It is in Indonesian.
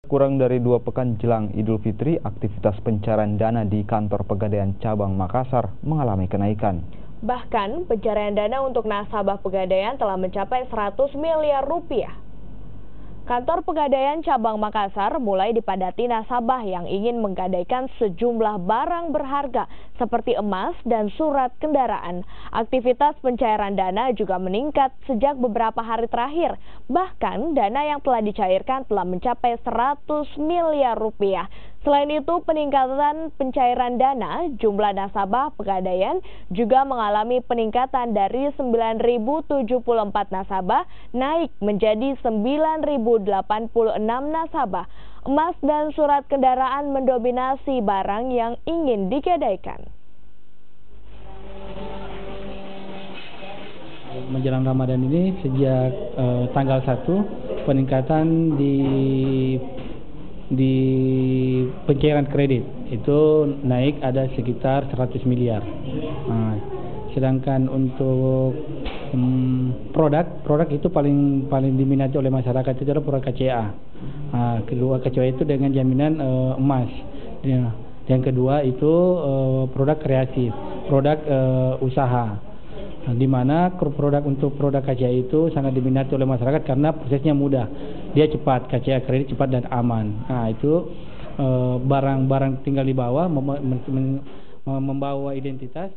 Kurang dari 2 pekan jelang Idul Fitri, aktivitas pencairan dana di kantor Pegadaian Cabang Makassar mengalami kenaikan. Bahkan, pencarian dana untuk nasabah Pegadaian telah mencapai 100 miliar rupiah. Kantor Pegadaian Cabang Makassar mulai dipadati nasabah yang ingin menggadaikan sejumlah barang berharga seperti emas dan surat kendaraan. Aktivitas pencairan dana juga meningkat sejak beberapa hari terakhir. Bahkan dana yang telah dicairkan telah mencapai 100 miliar rupiah. Selain itu, peningkatan pencairan dana jumlah nasabah Pegadaian juga mengalami peningkatan dari 9.074 nasabah naik menjadi 9.086 nasabah. Emas dan surat kendaraan mendominasi barang yang ingin digadaikan. Menjelang Ramadan ini sejak tanggal 1 peningkatan di pencairan kredit itu naik ada sekitar 100 miliar. Sedangkan untuk produk itu paling diminati oleh masyarakat itu adalah produk KCA. Kedua KCA itu dengan jaminan emas. Yang kedua itu produk kreatif, produk usaha. Di mana untuk produk KCA itu sangat diminati oleh masyarakat karena prosesnya mudah, dia cepat, KCA kredit cepat dan aman. Itu barang-barang tinggal di bawah membawa identitas.